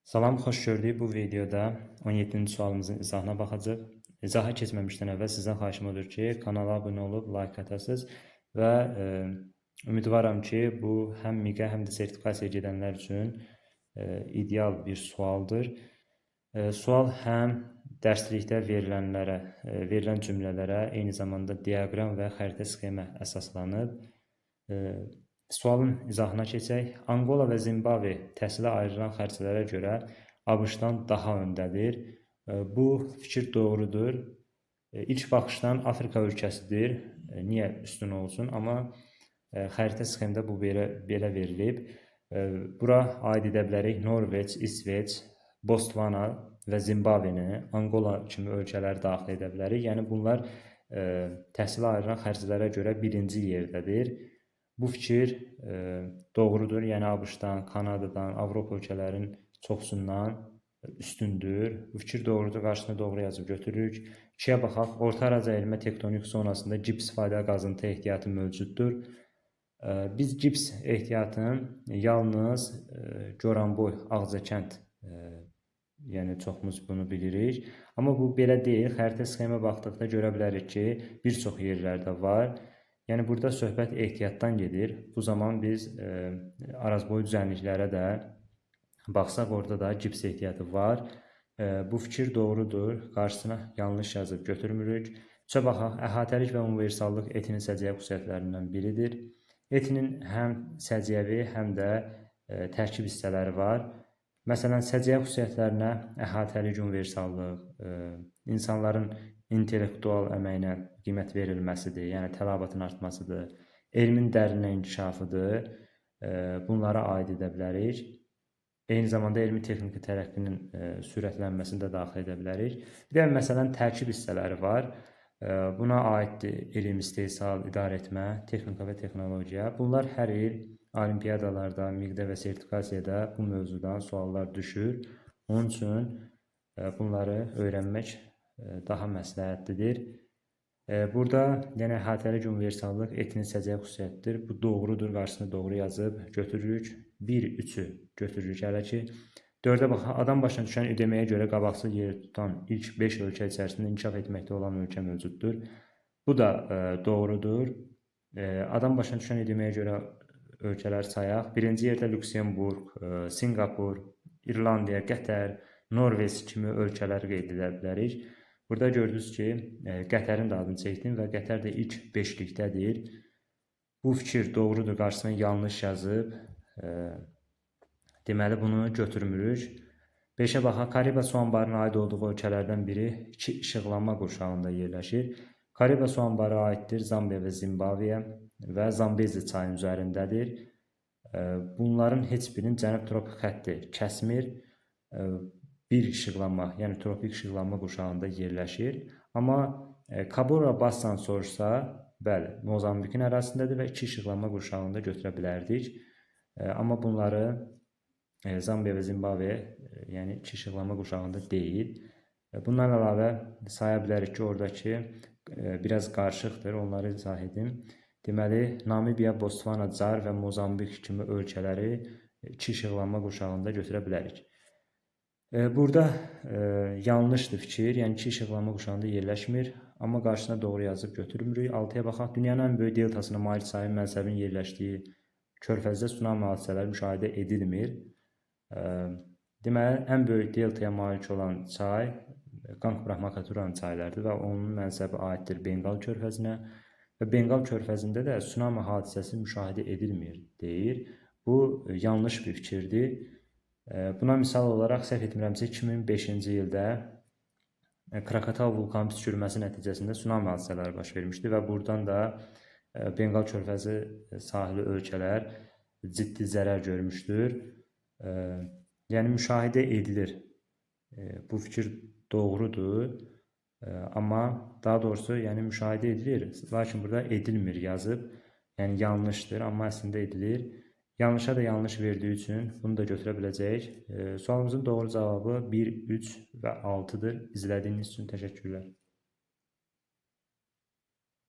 Salam, xoş gördük. Bu videoda 17-ci sualımızın izahına baxacağıq. İzaha keçməmişdən əvvəl sizdən xahişim odur ki, kanala abunə olub like atasınız və ümidvaram ki, bu həm MİQ-ə, həm də sertifikasiyaya gedənlər üçün ideal bir sualdır. Sual həm dərslikdə verilənlərə, verilən cümlələrə, eyni zamanda diaqram və xəritə sxemə əsaslanıb. Sualın izahına keçək. Anqola və Zimbabve təhsilə ayrılan xərclərə görə ABŞ-dan daha öndədir. Bu fikir doğrudur. İlk baxışdan Afrika ölkəsidir. Niyə üstün olsun? Amma xəritə sxemdə bu belə verilib. Bura aid edə bilərik Norveç, İsveç, Botswana və Zimbabveni, Anqola kimi ölkələri daxil edə bilərik. Yəni bunlar təhsilə ayrılan xərclərə görə birinci yerdədir. Bu fikir doğrudur. Yəni ABŞ-dan, Kanadadan, Avropa ölkələrinin çoxsundan üstündür. Bu fikir doğrudur. Qarşısına doğru yazıb götürürük. 2-yə baxaq. Orta Arazi əyilmə tektonik zonasında gips faydalı qazıntı ehtiyatı mövcuddur. Biz gips ehtiyatını yalnız Goranboy, Ağcakənd, yəni çoxumuz bunu bilirik. Amma bu belə deyil. Xəritə sxemə baxdıqda görə bilərik ki, bir çox yerlərdə var. Yəni burada söhbət ehtiyatdan gedir. Bu zaman biz arazboyu düzənliklərə də baxsaq, orada da gips ehtiyatı var. Bu fikir doğrudur. Qarşısına yanlış yazıb götürmürük. 3-ə baxaq. Əhatəlik və universallıq etinin səciyyəvi xüsusiyyətlərindən biridir. Etinin həm səciyyəvi, həm də tərkib hissələri var. Məsələn, səciyyəvi xüsusiyyətlərinə əhatəlik, universallıq, insanların intellektual əməyinə qiymət verilməsidir, yəni tələbatın artmasıdır, elmin dərinə inkişafıdır, bunlara aid edə bilərik. Eyni zamanda elmi texniki tərəqqinin sürətlənməsini də daxil edə bilərik. Bir də məsələn, tərkib hissələri var. Buna aiddir elm, istehsal, idarə etmə, texnika və texnologiya. Bunlar hər il olimpiyadalarda, MİQ-də və sertifikasiyada bu mövzudan suallar düşür. Onun üçün bunları öyrənmək daha məsləhətlidir. Burada yəni əhatəlik, universallıq etinin səciyyəvi xüsusiyyətidir. Bu doğrudur. Qarşısına doğru yazıb götürürük. 1-3-ü götürürük hələ ki. 4-ə baxaq. Adam başına düşən ödəməyə görə qabaqcıl yer tutan ilk 5 ölkə içərisində inkişaf etməkdə olan ölkə mövcuddur. Bu da doğrudur. Adam başına düşən ödəməyə görə ölkələr sayaq. Birinci yerdə Lüksemburq, Singapur, İrlandiya, Qətər, Norveç kimi ölkələri qeyd edə bilərik. Burada gördünüz ki, Qətərin də adını çəkdim və Qətər də ilk 5-likdədir. Bu fikir doğrudur. Qarşısına yanlış yazıb. Deməli, bunu götürmürük. 5-ə baxaq. Kariba su anbarına aid olduğu ölkələrdən biri 2 işıqlanma qurşağında yerləşir. Kariba su anbarı aiddir Zambiya və Zimbabveyə və Zambezi çayının üzərindədir. Bunların heç birinin cənub tropik xətti kəsmir. Bir işıqlanma, yəni tropik işıqlanma qurşağında yerləşir. Amma Cabora Bassan soruşsa, bəli, Mozambikin ərazisindədir və 2 işıqlanma qurşağında götürə bilərdik. Amma bunları Zambiya və Zimbabve, yəni 2 işıqlanma qurşağında deyil. Bundan əlavə saya bilərik ki, oradakı biraz qarışıqdır, onları izah edim. Deməli, Namibiya, Botswana, Car və Mozambik kimi ölkələri 2 işıqlanma qurşağında götürə bilərik. Burada yanlışdır fikir, yəni 2 işıqlanma qurşağında yerləşmir, amma qarşısına doğru yazıb götürmürük. 6-ya baxaq. Dünyanın ən böyük deltasına malik çayın mənsəbinin yerləşdiyi körfəzdə tsunami hadisələri müşahidə edilmir. Deməli, ən böyük deltaya malik olan çay Ganj-Brahmaputra'nın çaylarıdır və onun mənsəbi aiddir Benqal körfəzinə və Benqal körfəzində də tsunami hadisəsi müşahidə edilmir deyir. Bu yanlış bir fikirdir. Buna misal olaraq səhv etmirəmsə 2005-ci ildə Krakatau vulkanı püskürməsi nəticəsində tsunami hadisələri baş vermişdi və buradan da Benqal körfəzi sahili ölkələr ciddi zərər görmüşdür. Yəni müşahidə edilir. Bu fikir doğrudur. Amma daha doğrusu yəni müşahidə edilir. Lakin burada edilmir yazıb. Yəni yanlışdır, amma əslində edilir. Yanlışa da yanlış verdiyi üçün bunu da götürə biləcəyik. Sualımızın doğru cavabı 1, 3 və 6-dır. İzlədiyiniz üçün təşəkkürlər.